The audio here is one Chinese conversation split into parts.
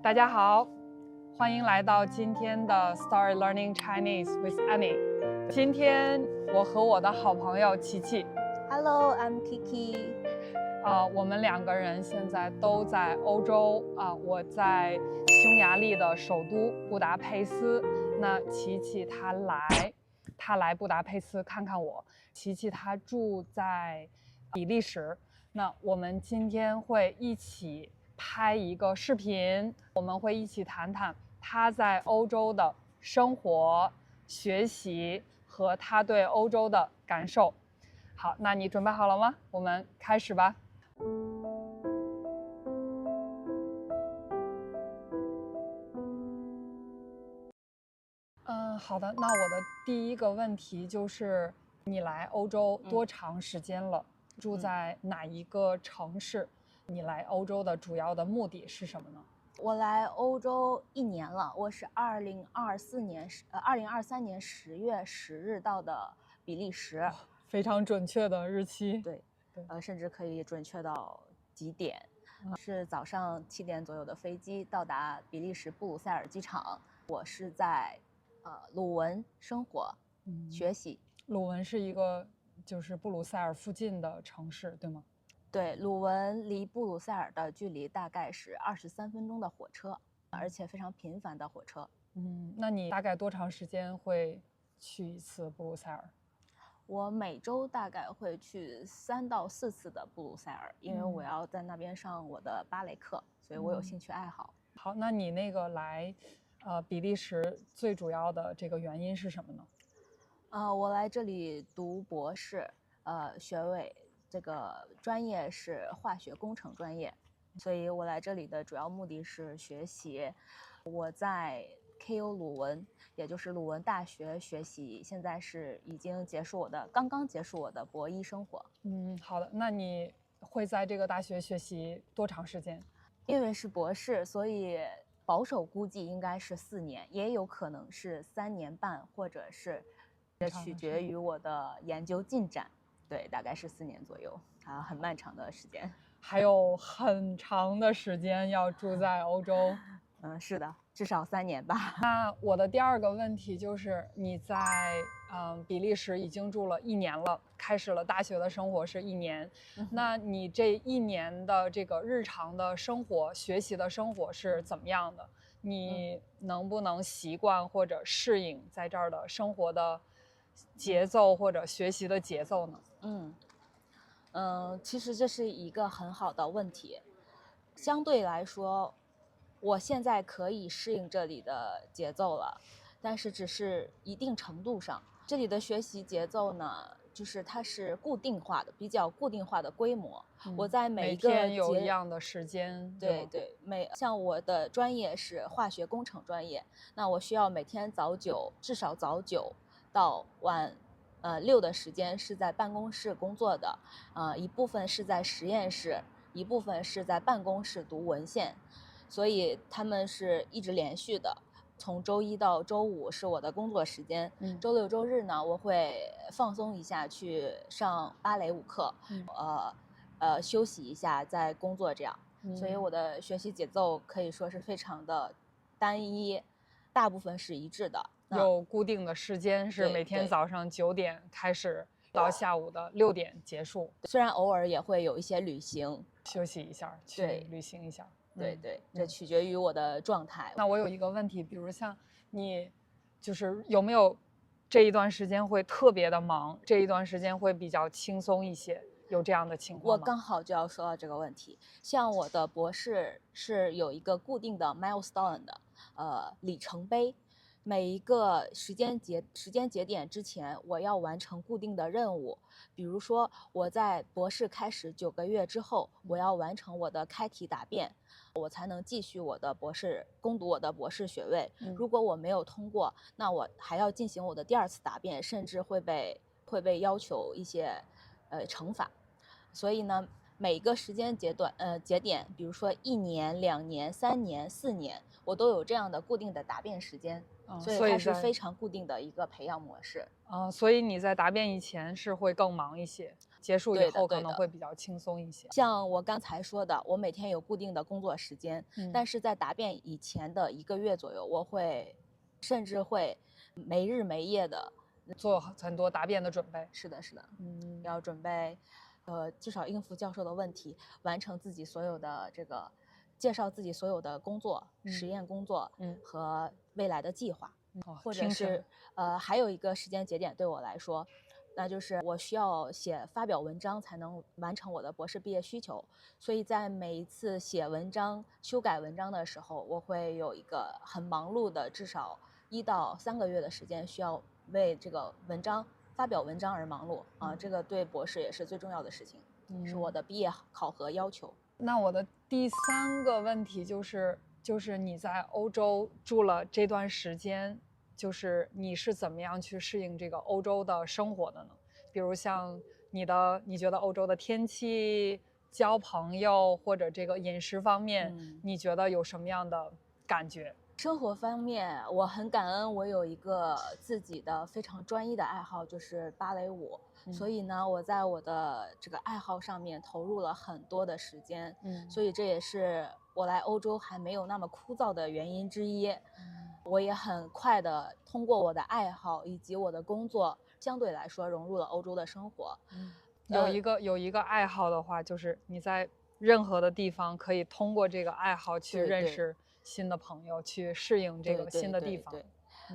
大家好，欢迎来到今天的 Story Learning Chinese with Annie。今天我和我的好朋友琪琪 Hello, I'm Kiki。我们两个人现在都在欧洲我在匈牙利的首都布达佩斯。那琪琪她来布达佩斯看看我。琪琪她住在比利时。那我们今天会一起拍一个视频，我们会一起谈谈她在欧洲的生活、学习和她对欧洲的感受。好，那你准备好了吗？我们开始吧。好的，那我的第一个问题就是你来欧洲多长时间了？住在哪一个城市？你来欧洲的主要的目的是什么呢？我来欧洲1年了，我是2023年10月10日到的比利时。非常准确的日期。对，甚至可以准确到几点。是早上7点左右的飞机到达比利时布鲁塞尔机场。我是在鲁汶生活、学习。鲁汶是一个就是布鲁塞尔附近的城市，对吗？对，鲁汶离布鲁塞尔的距离大概是23分钟的火车，而且非常频繁的火车。那你大概多长时间会去一次布鲁塞尔？我每周大概会去3到4次的布鲁塞尔，因为我要在那边上我的芭蕾课，所以我有兴趣爱好。好，那你那个来比利时最主要的这个原因是什么呢？我来这里读博士，学位，这个专业是化学工程专业，所以我来这里的主要目的是学习。我在 KU 鲁汶，也就是鲁汶大学学习，现在是刚刚结束我的博一生活。好的，那你会在这个大学学习多长时间？因为是博士，所以保守估计应该是4年，也有可能是3年半，或者是这取决于我的研究进展。对，大概是4年左右很漫长的时间。还有很长的时间要住在欧洲。是的，至少3年吧。那我的第二个问题就是你在比利时已经住了1年了，开始了大学的生活是1年。那你这1年的这个日常的生活、学习的生活是怎么样的？你能不能习惯或者适应在这儿的生活的节奏或者学习的节奏呢？其实这是一个很好的问题。相对来说，我现在可以适应这里的节奏了，但是只是一定程度上。这里的学习节奏呢，就是它是固定化的，比较固定化的规模。我在每天有一样的时间。对，像我的专业是化学工程专业，那我需要每天至少早9到晚6的时间是在办公室工作的，一部分是在实验室，一部分是在办公室读文献，所以他们是一直连续的。从周一到周五是我的工作时间，周六周日呢，我会放松一下，去上芭蕾舞课，休息一下再工作这样。所以我的学习节奏可以说是非常的单一，大部分是一致的。有固定的时间，是每天早上9点开始，到下午的6点结束。虽然偶尔也会有一些旅行，休息一下，去旅行一下。对，这取决于我的状态。那我有一个问题，比如像你，就是有没有这一段时间会特别的忙，这一段时间会比较轻松一些？有这样的情况吗？我刚好就要说到这个问题。像我的博士是有一个固定的 milestone 的，里程碑。每一个时间节点之前，我要完成固定的任务。比如说，我在博士开始9个月之后，我要完成我的开题答辩，我才能继续攻读我的博士学位。如果我没有通过，那我还要进行我的第2次答辩，甚至会被要求一些惩罚。所以呢，每个时间节点，比如说1年、2年、3年、4年，我都有这样的固定的答辩时间。所以它是非常固定的一个培养模式。所以你在答辩以前是会更忙一些。结束以对的对的后可能会比较轻松一些。像我刚才说的，我每天有固定的工作时间，但嗯，是在答辩以前的1个月左右，我会甚至会没日没夜的。做很多答辩的准备。是的，是的，嗯，要准备，至少应付教授的问题，完成自己所有的这个，介绍自己所有的工作、实验工作和未来的计划，或者听起来是还有一个时间节点对我来说，那就是我需要发表文章才能完成我的博士毕业需求，所以在每一次写文章、修改文章的时候，我会有一个很忙碌的，至少1到3个月的时间，需要为这个发表文章而忙碌啊。这个对博士也是最重要的事情，是我的毕业考核要求。那我的第3个问题就是你在欧洲住了这段时间，就是你是怎么样去适应这个欧洲的生活的呢？比如像你觉得欧洲的天气、交朋友或者这个饮食方面，你觉得有什么样的感觉？生活方面，我很感恩我有一个自己的非常专一的爱好，就是芭蕾舞。所以呢，我在我的这个爱好上面投入了很多的时间。所以这也是我来欧洲还没有那么枯燥的原因之一。我也很快的通过我的爱好以及我的工作，相对来说融入了欧洲的生活。有一个爱好的话，就是你在任何的地方可以通过这个爱好去认识新的朋友，去适应这个新的地方。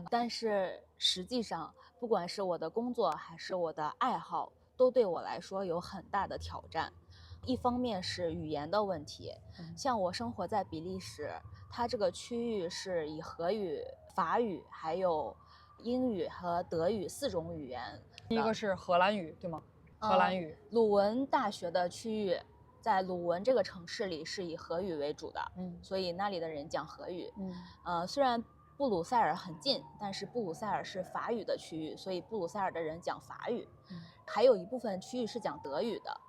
但是实际上，不管是我的工作还是我的爱好，都对我来说有很大的挑战。一方面是语言的问题，像我生活在比利时，它这个区域是以荷语、法语还有英语和德语4种语言。第一个是荷兰语，对吗？荷兰语。鲁文大学的区域，在鲁文这个城市里是以荷语为主的，所以那里的人讲荷语。虽然布鲁塞尔很近，但是布鲁塞尔是法语的区域，所以布鲁塞尔的人讲法语。还有一部分区域是讲德语的。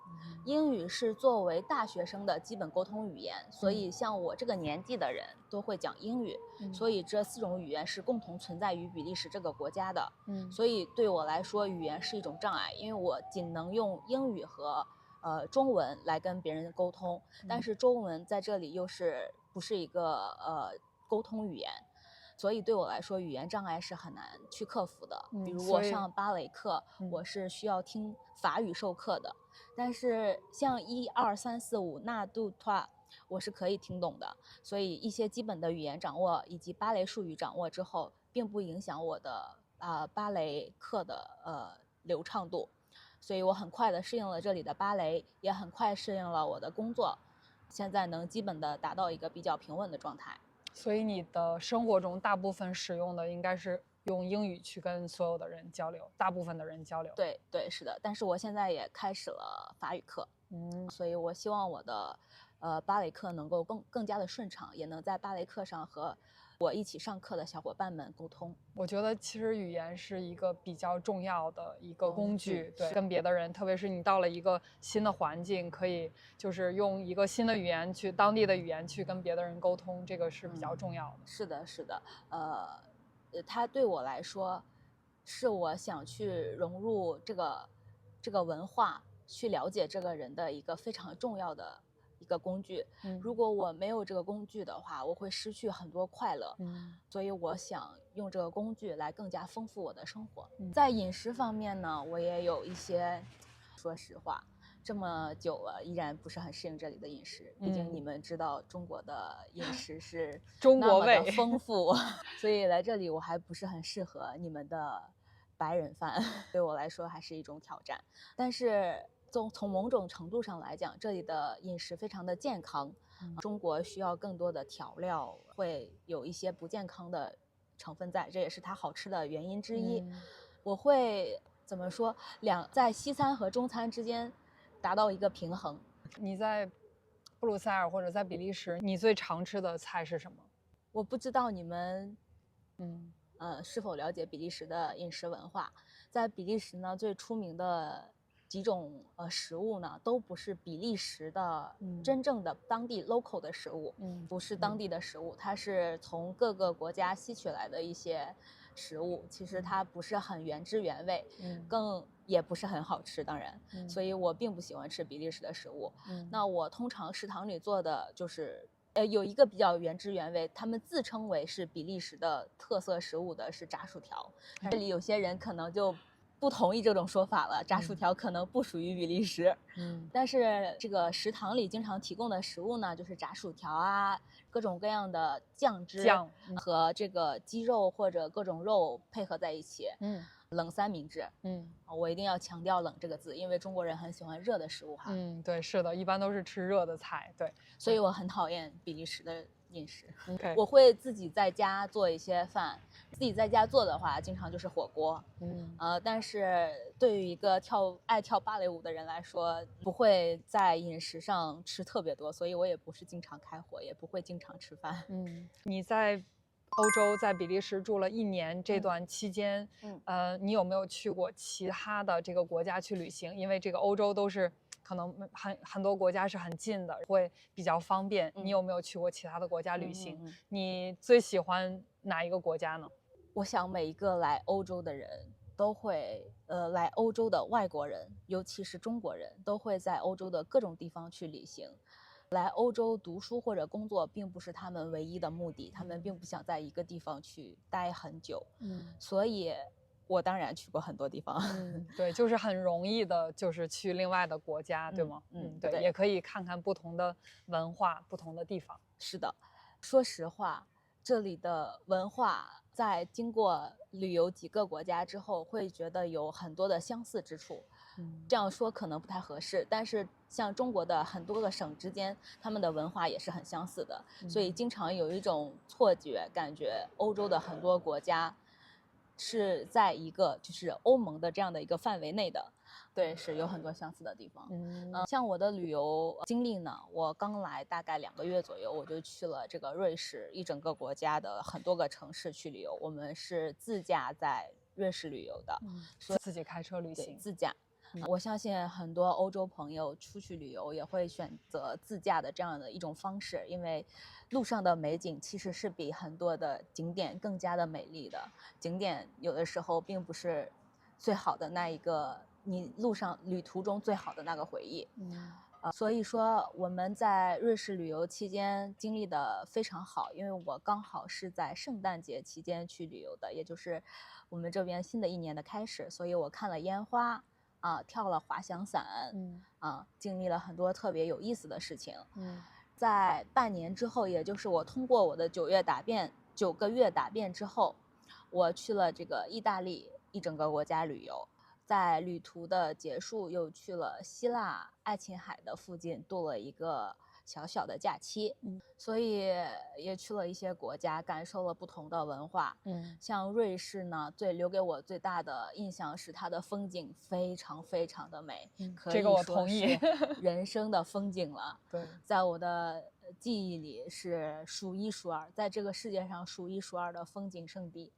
英语是作为大学生的基本沟通语言，所以像我这个年纪的人都会讲英语。所以这4种语言是共同存在于比利时这个国家的。所以对我来说，语言是一种障碍，因为我仅能用英语和中文来跟别人沟通，但是中文在这里又不是一个沟通语言。所以对我来说，语言障碍是很难去克服的。比如我上芭蕾课，我是需要听法语授课的，但是像1、2、3、4、5那杜托，我是可以听懂的。所以一些基本的语言掌握以及芭蕾术语掌握之后，并不影响我的芭蕾课的流畅度。所以我很快的适应了这里的芭蕾，也很快适应了我的工作，现在能基本的达到一个比较平稳的状态。所以你的生活中大部分使用的应该是用英语去跟所有的人交流，大部分的人交流。对对，是的。但是我现在也开始了法语课，所以我希望我的芭蕾课能够更加的顺畅，也能在芭蕾课上和我一起上课的小伙伴们沟通。我觉得其实语言是一个比较重要的一个工具，对，跟别的人，特别是你到了一个新的环境，可以就是用一个新的语言当地的语言去跟别的人沟通，这个是比较重要的。是的，是的，它对我来说，是我想去融入这个文化，去了解这个人的一个非常重要的一个工具。如果我没有这个工具的话，我会失去很多快乐。所以我想用这个工具来更加丰富我的生活。在饮食方面呢，我也有一些，说实话，这么久了依然不是很适应这里的饮食。毕竟你们知道中国的饮食是中国味那么的丰富，所以来这里我还不是很适合你们的白人饭，对我来说还是一种挑战。但是从某种程度上来讲，这里的饮食非常的健康。中国需要更多的调料，会有一些不健康的成分在，这也是它好吃的原因之一。我会怎么说，在西餐和中餐之间达到一个平衡。你在布鲁塞尔或者在比利时，你最常吃的菜是什么？我不知道你们是否了解比利时的饮食文化。在比利时呢，最出名的几种食物呢，都不是比利时的真正的当地 local 的食物，不是当地的食物，它是从各个国家吸取来的一些食物，其实它不是很原汁原味，嗯更也不是很好吃，当然，所以我并不喜欢吃比利时的食物。那我通常食堂里做的就是。有一个比较原汁原味，他们自称为是比利时的特色食物的是炸薯条。这里有些人可能就不同意这种说法了，炸薯条可能不属于比利时。但是这个食堂里经常提供的食物呢，就是炸薯条啊，各种各样的酱汁和这个鸡肉或者各种肉配合在一起。冷三明治。我一定要强调冷这个字，因为中国人很喜欢热的食物哈。对，是的，一般都是吃热的菜，对。所以我很讨厌比利时的饮食。 OK， 我会自己在家做一些饭，自己在家做的话经常就是火锅。但是对于一个爱跳芭蕾舞的人来说，不会在饮食上吃特别多，所以我也不是经常开火，也不会经常吃饭。你在欧洲，在比利时住了1年，这段期间，你有没有去过其他的这个国家去旅行？因为这个欧洲都是可能很多国家是很近的，会比较方便。你有没有去过其他的国家旅行？你最喜欢哪一个国家呢？我想每一个来欧洲的人都会，来欧洲的外国人，尤其是中国人，都会在欧洲的各种地方去旅行。来欧洲读书或者工作并不是他们唯一的目的，他们并不想在一个地方去待很久。所以我当然去过很多地方。对，就是很容易的，就是去另外的国家，对吗？对，也可以看看不同的文化、不同的地方。是的，说实话，这里的文化在经过旅游几个国家之后，会觉得有很多的相似之处。这样说可能不太合适，但是像中国的很多个省之间，他们的文化也是很相似的，所以经常有一种错觉，感觉欧洲的很多国家是在一个就是欧盟的这样的一个范围内的。对，是有很多相似的地方。像我的旅游经历呢，我刚来大概2个月左右，我就去了这个瑞士一整个国家的很多个城市去旅游。我们是自驾在瑞士旅游的，自己开车旅行，自驾。我相信很多欧洲朋友出去旅游也会选择自驾的这样的一种方式，因为路上的美景其实是比很多的景点更加的美丽的。景点有的时候并不是最好的那一个，你旅途中最好的那个回忆。所以说我们在瑞士旅游期间经历的非常好，因为我刚好是在圣诞节期间去旅游的，也就是我们这边新的一年的开始，所以我看了烟花。跳了滑翔伞，经历了很多特别有意思的事情。在半年之后，也就是我通过我的9个月答辩之后，我去了这个意大利一整个国家旅游。在旅途的结束，又去了希腊爱琴海的附近度了一个小小的假期。所以也去了一些国家，感受了不同的文化。像瑞士呢，留给我最大的印象是它的风景非常非常的美，这个我同意，人生的风景了。对，在我的记忆里是数一数二，在这个世界上数一数二的风景胜地。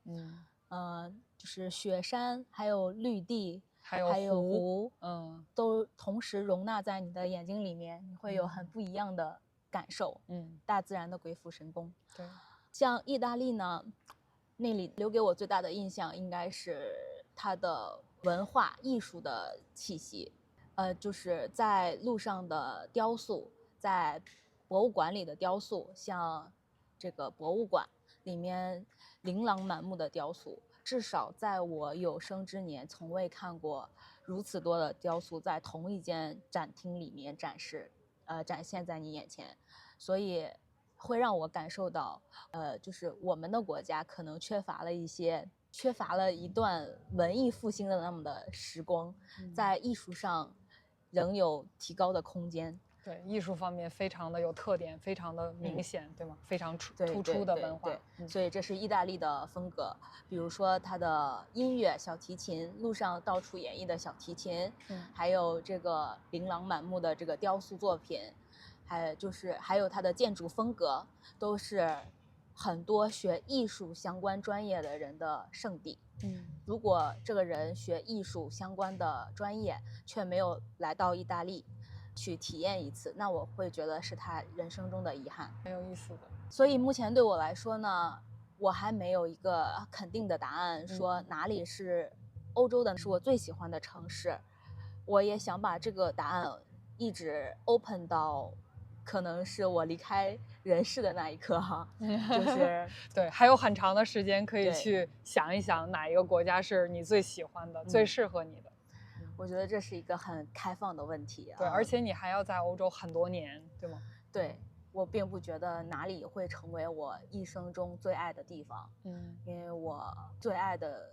就是雪山，还有绿地，还有湖，都同时容纳在你的眼睛里面，你会有很不一样的感受。大自然的鬼斧神工。对，像意大利呢，那里留给我最大的印象应该是它的文化艺术的气息。就是在路上的雕塑，在博物馆里的雕塑，像这个博物馆里面琳琅满目的雕塑，至少在我有生之年从未看过如此多的雕塑在同一间展厅里面展现在你眼前，所以会让我感受到，就是我们的国家可能缺乏了一段文艺复兴的那么的时光，在艺术上仍有提高的空间。对，艺术方面非常的有特点，非常的明显，对吗？非常突出的文化。所以这是意大利的风格，比如说它的音乐，小提琴，路上到处演绎的小提琴，还有这个琳琅满目的这个雕塑作品，还有它的建筑风格，都是很多学艺术相关专业的人的圣地。如果这个人学艺术相关的专业，却没有来到意大利去体验一次，那我会觉得是他人生中的遗憾。很有意思的。所以目前对我来说呢，我还没有一个肯定的答案，说哪里是欧洲的是我最喜欢的城市。我也想把这个答案一直 open 到可能是我离开人世的那一刻哈，就是对，还有很长的时间可以对去想一想哪一个国家是你最喜欢的、最适合你的。我觉得这是一个很开放的问题啊。对，而且你还要在欧洲很多年，对吗？对，我并不觉得哪里会成为我一生中最爱的地方，因为我最爱的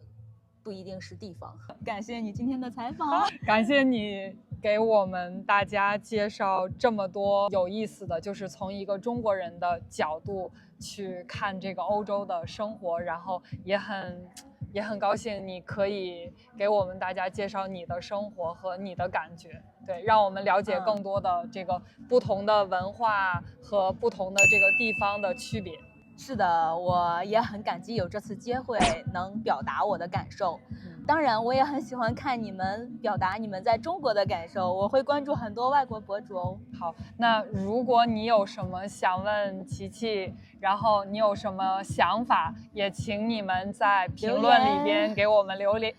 不一定是地方。感谢你今天的采访，感谢你给我们大家介绍这么多有意思的，就是从一个中国人的角度去看这个欧洲的生活，然后也很高兴你可以给我们大家介绍你的生活和你的感觉，对，让我们了解更多的这个不同的文化和不同的这个地方的区别。是的，我也很感激有这次机会能表达我的感受。当然，我也很喜欢看你们表达你们在中国的感受，我会关注很多外国博主哦。好，那如果你有什么想问琪琪，然后你有什么想法，也请你们在评论里边给我们留言。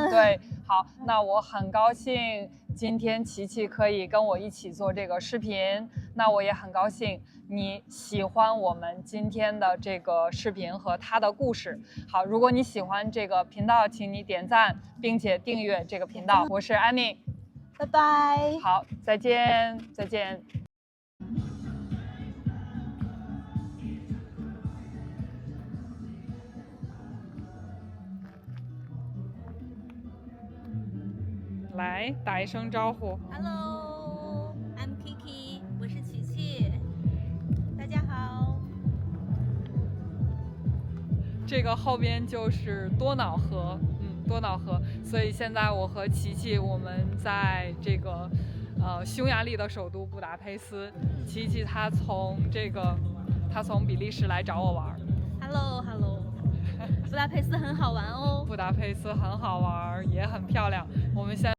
对，好，那我很高兴今天琪琪可以跟我一起做这个视频，那我也很高兴你喜欢我们今天的这个视频和他的故事。好，如果你喜欢这个频道，请你点赞并且订阅这个频道。我是安妮，拜拜。好，再见，再见。来打一声招呼。Hello, I'm Kiki， 我是琪琪，大家好。这个后边就是多瑙河，多瑙河。所以现在我和琪琪，我们在这个匈牙利的首都布达佩斯。琪琪她从比利时来找我玩。Hello， 布达佩斯很好玩哦。布达佩斯很好玩，也很漂亮。我们现在